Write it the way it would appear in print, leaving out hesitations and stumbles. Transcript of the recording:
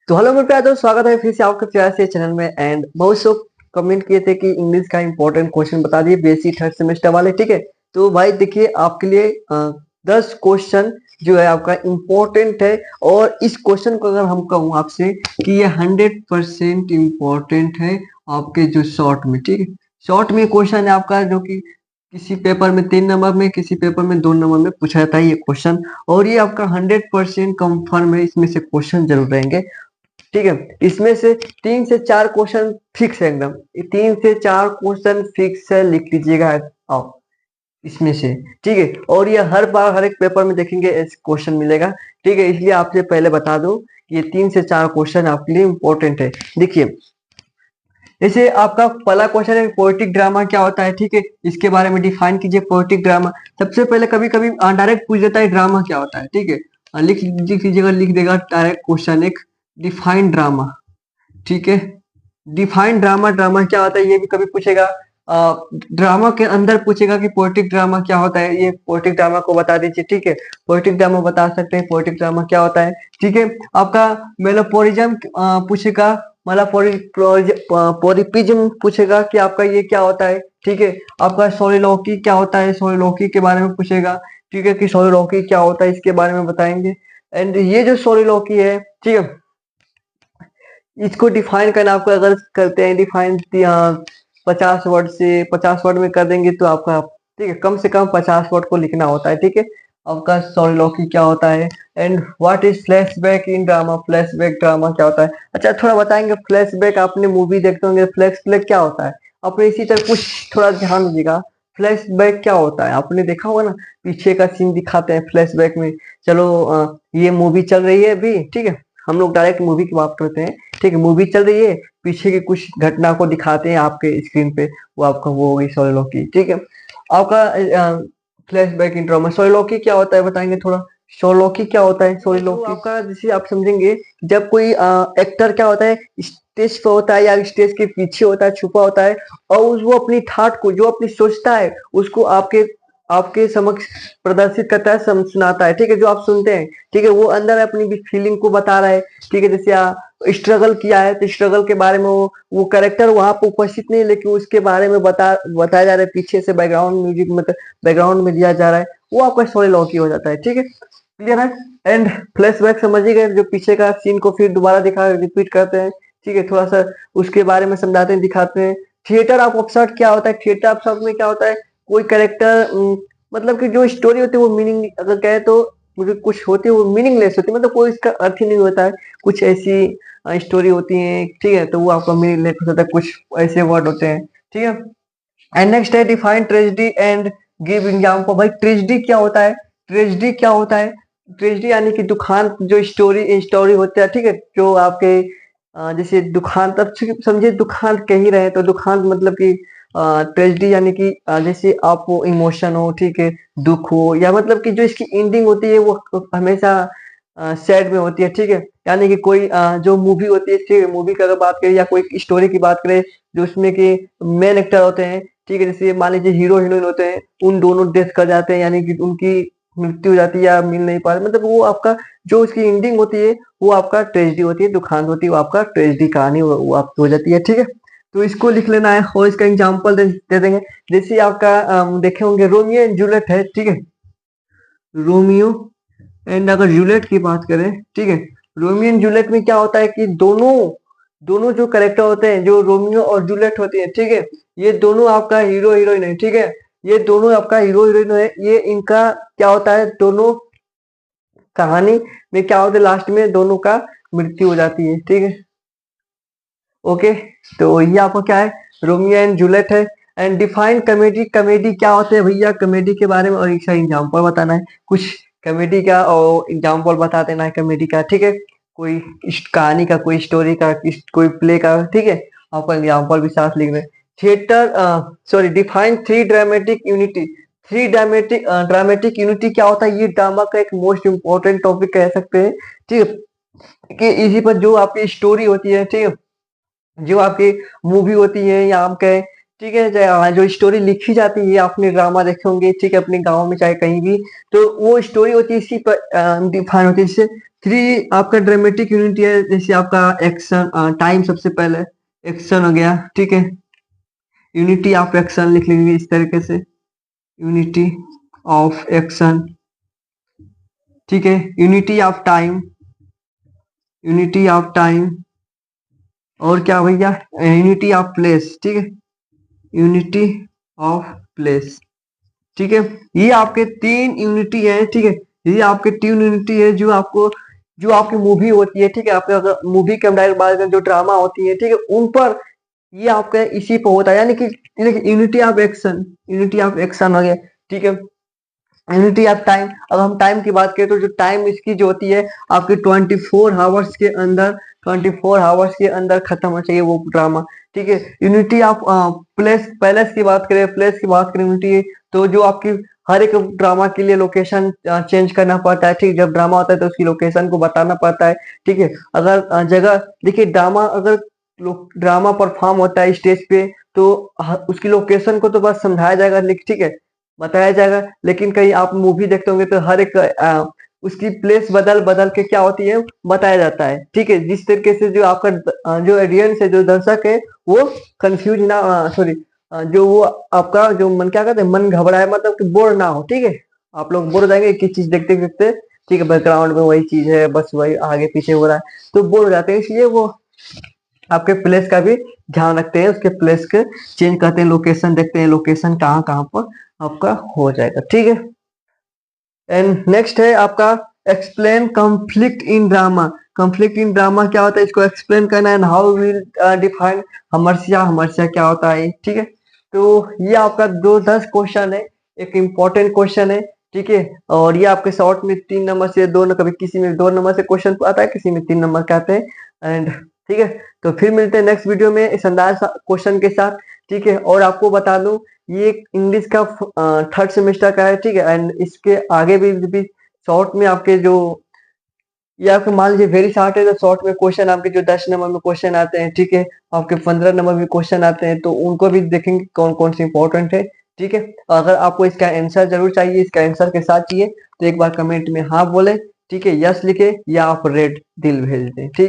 तो हेलो मेरे प्यारे दोस्त, स्वागत है फिर से आपके प्यार से चैनल में। एंड बहुत लोग कमेंट किए थे कि इंग्लिश का इंपॉर्टेंट क्वेश्चन बता दिए बीएससी थर्ड सेमेस्टर वाले। ठीक है, तो भाई देखिए आपके लिए 10 क्वेश्चन जो है आपका इम्पोर्टेंट है। और इस क्वेश्चन को अगर हम कहूँ आपसे कि ये 100% इम्पोर्टेंट है आपके जो शॉर्ट में। ठीक है, शॉर्ट में क्वेश्चन है आपका जो कि किसी पेपर में 3 नंबर में, किसी पेपर में 2 नंबर में पूछा जाता है ये क्वेश्चन। और ये आपका 100% कंफर्म है, इसमें से क्वेश्चन जरूर रहेंगे। ठीक है, इसमें से 3 से 4 क्वेश्चन फिक्स है एकदम। 3 से 4 क्वेश्चन फिक्स है, लिख लीजिएगा आप इसमें से। ठीक है, और ये हर बार हर एक पेपर में देखेंगे ऐसे क्वेश्चन मिलेगा। ठीक है, इसलिए आपसे पहले बता दूं कि ये 3 से 4 क्वेश्चन आपके लिए इंपॉर्टेंट है। देखिए, जैसे आपका पहला क्वेश्चन है पोएटिक ड्रामा क्या होता है। ठीक है, इसके बारे में डिफाइन कीजिए पोएटिक ड्रामा। सबसे पहले कभी कभी डायरेक्ट पूछ देता है ड्रामा क्या होता है। ठीक है, लिख लीजिएगा, लिख देगा डायरेक्ट क्वेश्चन एक, डिफाइन ड्रामा। ठीक है, डिफाइन ड्रामा, ड्रामा क्या होता है ये भी कभी पूछेगा। ड्रामा के अंदर पूछेगा कि पोएटिक ड्रामा क्या होता है, ये पोएटिक ड्रामा को बता दीजिए। ठीक है, पोएटिक ड्रामा बता सकते हैं, पोएटिक ड्रामा क्या होता है। ठीक है, आपका मेलोपोरिज्म पूछेगा, मतलब पोरिपिज्म पूछेगा कि आपका ये क्या होता है। ठीक है, आपका सोलिलोकी क्या होता है, सोलिलोकी के बारे में पूछेगा। ठीक है, कि सोलिलोकी क्या होता है इसके बारे में बताएंगे। एंड ये जो सोलिलोकी है, ठीक है, इसको डिफाइन करना आपको अगर करते हैं डिफाइन 50 वर्ड से 50 वर्ड में कर देंगे तो आपका, ठीक है, कम से कम 50 वर्ड को लिखना होता है। ठीक है, आपका सोलिलोकी क्या होता है। And what is flashback in drama, flashback drama क्या होता है। अच्छा, थोड़ा बताएंगे फ्लैशबैक, आपने मूवी देखते होंगे, फ्लैशबैक क्या होता है। आपने इसी तरह कुछ थोड़ा ध्यान दीजिएगा, फ्लैशबैक क्या होता है। आपने देखा होगा ना, पीछे का सीन दिखाते हैं फ्लैशबैक में। चलो ये मूवी चल रही है अभी, ठीक है, हम लोग डायरेक्ट मूवी की बात करते हैं। ठीक है, मूवी चल रही है, पीछे की कुछ घटना को दिखाते हैं आपके स्क्रीन पे, वो आपका वो होगी सोलिलोकी। ठीक है, आपका फ्लैशबैक इन ड्रामा। सोलिलोकी क्या होता है बताएंगे थोड़ा। सोलिलोकी क्या होता है, सोलिलोकी आपका जैसे आप समझेंगे, जब कोई एक्टर क्या होता है, स्टेज पे होता है या स्टेज के पीछे होता है, छुपा होता है, और वो अपनी थाट को, जो अपनी सोचता है उसको आपके आपके समक्ष प्रदर्शित करता है, सुनाता है। ठीक है, जो आप सुनते हैं, ठीक है, वो अंदर अपनी फीलिंग को बता रहा है। ठीक है, जैसे स्ट्रगल किया है तो स्ट्रगल के बारे में वो कैरेक्टर वहां पर उपस्थित नहीं, लेकिन उसके बारे में बताया जा रहा है, पीछे से बैकग्राउंड म्यूजिक मतलब बैकग्राउंड में दिया जा रहा है, वो आपका सोलिलोकी हो जाता है। ठीक है, क्लियर है। एंड फ्लैशबैक समझिए गए, जो पीछे का सीन को फिर दोबारा दिखा रिपीट करते हैं। ठीक है, थोड़ा सा उसके बारे में समझाते हैं, दिखाते हैं। थिएटर ऑफ अपसर्ट क्या होता है, थिएटर ऑफ अपसर्ट में क्या होता है, कोई कैरेक्टर मतलब कि जो स्टोरी होती है वो मीनिंग अगर कहे तो मुझे कुछ होती है वो मीनिंगलेस होती है, मतलब कोई इसका अर्थ ही नहीं होता है। कुछ ऐसी स्टोरी होती है, ठीक है, तो वो आपका मीनिंगलेस होता है, कुछ ऐसे वर्ड होते हैं। ठीक है, एंड नेक्स्ट है define tragedy and give example. भाई ट्रेजेडी क्या होता है, ट्रेजेडी क्या होता है। ट्रेजेडी यानी कि दुखांत, जो स्टोरी स्टोरी होता है। ठीक है, जो आपके जैसे दुखांत, अब समझिए दुखांत कह ही रहे तो दुखांत मतलब कि ट्रेजेडी यानी कि जैसे आप वो इमोशन हो, ठीक है, दुख हो, या मतलब कि जो इसकी एंडिंग होती है वो हमेशा सैड में होती है। ठीक है, यानी कि कोई जो मूवी होती है, ठीक है, मूवी की अगर बात करें या कोई स्टोरी की बात करें, जो उसमें कि मेन एक्टर होते हैं, ठीक है, जैसे मान लीजिए हीरो हीरोइन होते हैं, उन दोनों डेथ कर जाते हैं, यानी कि उनकी मृत्यु हो जाती है या मिल नहीं पा रहे, मतलब वो आपका जो उसकी एंडिंग होती है वो आपका ट्रेजेडी होती है, दुखांत होती है, वो आपका ट्रेजेडी कहानी वो आपकी हो जाती है। ठीक है, तो इसको लिख लेना है और इसका एग्जाम्पल दे देंगे। जैसे आपका देखे होंगे रोमियो एंड जूलियट है। ठीक है, रोमियो एंड अगर जूलियट की बात करें, ठीक है, रोमियो एंड जूलियट में क्या होता है कि दोनों दोनों जो करेक्टर होते हैं, जो रोमियो और जूलियट होती है, ठीक है, ये दोनों आपका हीरो हीरोइन है। ठीक है, ये दोनों आपका हीरो हीरोइन है, ये इनका क्या होता है, दोनों कहानी में क्या होता है, लास्ट में दोनों का मृत्यु हो जाती है। ठीक है, ओके, तो ये आपको क्या है, रोमियो एंड जूलियट है। एंड डिफाइन कॉमेडी, कॉमेडी क्या होते हैं भैया, कॉमेडी के बारे में और एक एग्जांपल बताना है कुछ कॉमेडी का, और एग्जांपल बता देना है कॉमेडी का। ठीक है, कोई कहानी का, कोई स्टोरी का, कोई प्ले का। ठीक है, आपका एग्जांपल भी साथ लिख रहे हैं। Theatre sorry, define three dramatic unity, three dramatic unity क्या होता है, ये ड्रामा का एक मोस्ट इंपॉर्टेंट टॉपिक कह सकते हैं। ठीक है, कि इसी पर जो आपकी स्टोरी होती है, ठीक है, जो आपकी मूवी होती है या आप कहें ठीक है। जो स्टोरी लिखी जाती है, आपने ड्रामा देखे होंगे, ठीक है, अपने गाँव में चाहे कहीं भी, तो वो स्टोरी होती है इसी पर डिफाइन होती है। जैसे 3 आपका ड्रामेटिक यूनिट है, जैसे आपका एक्शन टाइम सबसे पहले एक्शन हो गया, ठीक है। यूनिटी ऑफ एक्शन लिख लेंगे इस तरीके से, यूनिटी ऑफ एक्शन, ठीक है। Unity of time, unity of time, और क्या भैया, यूनिटी ऑफ प्लेस, ठीक है, यूनिटी ऑफ प्लेस, ठीक है। ये आपके 3 यूनिटी है, ठीक है। ये आपके 3 यूनिटी है जो आपको, जो आपकी मूवी होती है, ठीक है। आपने अगर मूवी के बात करें, जो ड्रामा होती है, ठीक है, उन पर ये आपका इसी पे होता है, यानी कि unity of action, unity of action हो गया, ठीक है। यूनिटी ऑफ टाइम, अब हम टाइम की बात करें तो जो टाइम इसकी जो होती है आपके 24 आवर्स के अंदर, 24 आवर्स के अंदर खत्म होना चाहिए वो ड्रामा, ठीक है। यूनिटी ऑफ प्लेस, पैलेस की बात करें, प्लेस की बात करें यूनिटी, तो जो आपकी हर एक ड्रामा के लिए लोकेशन चेंज करना पड़ता है, ठीक। जब ड्रामा होता है तो उसकी लोकेशन को बताना पड़ता है, ठीक है। अगर जगह देखिए, ड्रामा अगर ड्रामा परफॉर्म होता है स्टेज पे, तो उसकी लोकेशन को तो बस समझाया जाएगा, ठीक है, बताया जाएगा। लेकिन कहीं आप मूवी देखते होंगे तो हर एक उसकी प्लेस बदल बदल के क्या होती है बताया जाता है, ठीक है। जिस तरीके से जो आपका जो ऑडियंस है, जो दर्शक है, वो कंफ्यूज ना, सॉरी, जो वो आपका जो मन क्या कहते हैं, मन घबराए, मतलब कि बोर ना हो, ठीक है। आप लोग बोर हो जाएंगे एक ही चीज देखते देखते, ठीक है, बैकग्राउंड में वही चीज है, बस वही आगे पीछे हो रहा है, तो बोर हो जाते हैं। इसलिए वो आपके प्लेस का भी ध्यान रखते हैं, उसके प्लेस के चेंज करते हैं, लोकेशन देखते हैं, लोकेशन कहाँ कहाँ पर आपका हो जाएगा, ठीक है। एंड नेक्स्ट है आपका एक्सप्लेन कंफ्लिक्ट इन ड्रामा। कंफ्लिक्ट इन ड्रामा क्या होता है, इसको एक्सप्लेन करना है, how will define hamartia, hamartia क्या होता है, ठीक है। तो ये आपका 10 क्वेश्चन है, एक इम्पोर्टेंट क्वेश्चन है, ठीक है। और ये आपके शॉर्ट में 3 नंबर से 2, कभी किसी में 2 नंबर से क्वेश्चन आता है, किसी में 3 नंबर का आते हैं। एंड ठीक है, तो फिर मिलते हैं नेक्स्ट वीडियो में इस अंदाज क्वेश्चन के साथ, ठीक है। और आपको बता दूं, ये इंग्लिश का 3rd सेमेस्टर का है, ठीक है। एंड इसके आगे भी शॉर्ट में आपके जो, ये आपके मान लीजिए वेरी शॉर्ट है, तो शॉर्ट में क्वेश्चन आपके जो 10 नंबर में क्वेश्चन आते हैं, ठीक है, आपके 15 नंबर में क्वेश्चन आते हैं, तो उनको भी देखेंगे कौन कौन से इंपॉर्टेंट है, ठीक है। अगर आपको इसका आंसर जरूर चाहिए, इसका आंसर के साथ चाहिए, तो एक बार कमेंट में हाँ बोले, ठीक है, यस लिखे, या आप रेड दिल भेज दें, ठीक है।